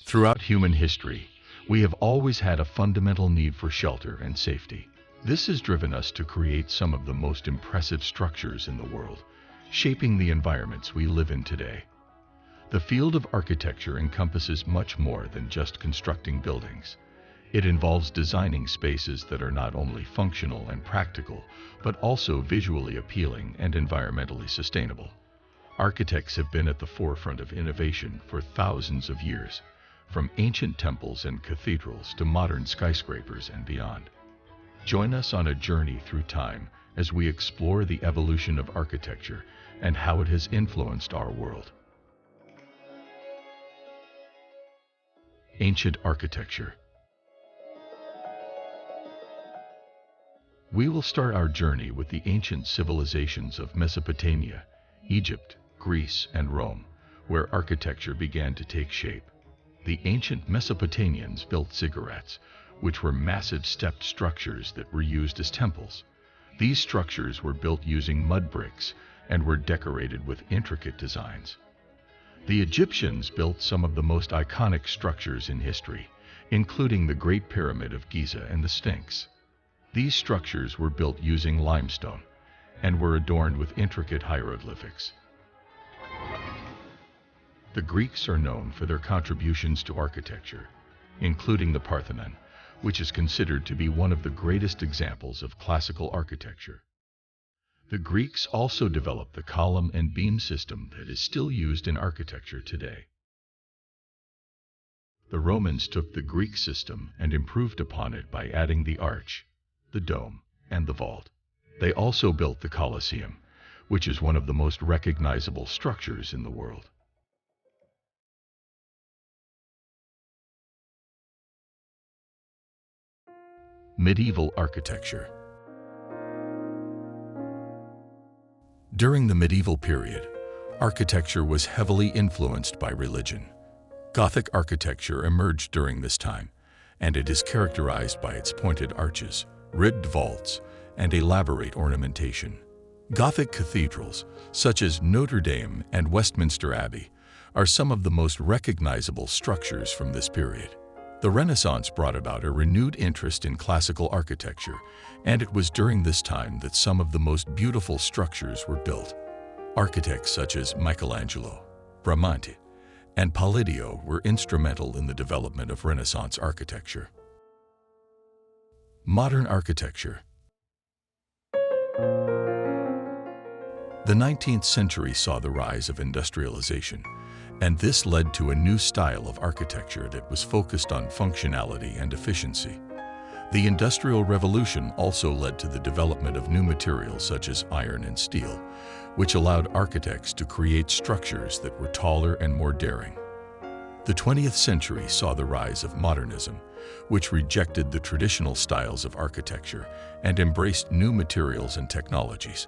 Throughout human history, we have always had a fundamental need for shelter and safety. This has driven us to create some of the most impressive structures in the world, shaping the environments we live in today. The field of architecture encompasses much more than just constructing buildings. It involves designing spaces that are not only functional and practical, but also visually appealing and environmentally sustainable. Architects have been at the forefront of innovation for thousands of years, from ancient temples and cathedrals to modern skyscrapers and beyond. Join us on a journey through time as we explore the evolution of architecture and how it has influenced our world. Ancient architecture. We will start our journey with the ancient civilizations of Mesopotamia, Egypt, Greece, and Rome, where architecture began to take shape. The ancient Mesopotamians built ziggurats, which were massive stepped structures that were used as temples. These structures were built using mud bricks and were decorated with intricate designs. The Egyptians built some of the most iconic structures in history, including the Great Pyramid of Giza and the Sphinx. These structures were built using limestone and were adorned with intricate hieroglyphics. The Greeks are known for their contributions to architecture, including the Parthenon, which is considered to be one of the greatest examples of classical architecture. The Greeks also developed the column and beam system that is still used in architecture today. The Romans took the Greek system and improved upon it by adding the arch, the dome, and the vault. They also built the Colosseum, which is one of the most recognizable structures in the world. Medieval architecture. During the medieval period, architecture was heavily influenced by religion. Gothic architecture emerged during this time, and it is characterized by its pointed arches, ribbed vaults, and elaborate ornamentation. Gothic cathedrals, such as Notre Dame and Westminster Abbey, are some of the most recognizable structures from this period. The Renaissance brought about a renewed interest in classical architecture, and it was during this time that some of the most beautiful structures were built. Architects such as Michelangelo, Bramante, and Palladio were instrumental in the development of Renaissance architecture. Modern architecture. The 19th century saw the rise of industrialization, and this led to a new style of architecture that was focused on functionality and efficiency. The Industrial Revolution also led to the development of new materials such as iron and steel, which allowed architects to create structures that were taller and more daring. The 20th century saw the rise of modernism, which rejected the traditional styles of architecture and embraced new materials and technologies.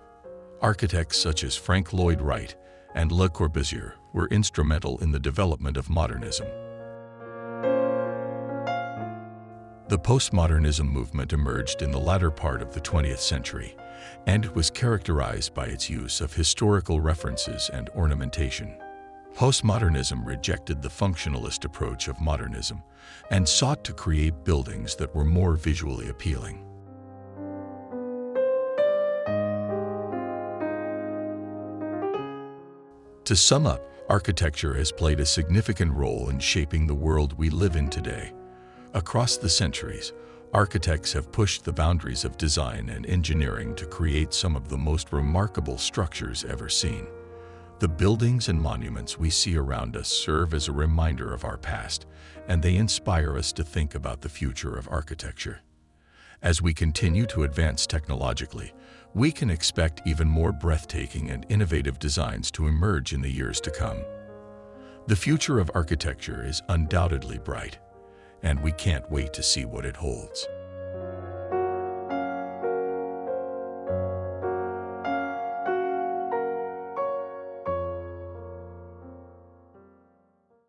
Architects such as Frank Lloyd Wright and Le Corbusier were instrumental in the development of modernism. The postmodernism movement emerged in the latter part of the 20th century, and it was characterized by its use of historical references and ornamentation. Postmodernism rejected the functionalist approach of modernism and sought to create buildings that were more visually appealing. To sum up, architecture has played a significant role in shaping the world we live in today. Across the centuries, architects have pushed the boundaries of design and engineering to create some of the most remarkable structures ever seen. The buildings and monuments we see around us serve as a reminder of our past, and they inspire us to think about the future of architecture. As we continue to advance technologically, we can expect even more breathtaking and innovative designs to emerge in the years to come. The future of architecture is undoubtedly bright, and we can't wait to see what it holds.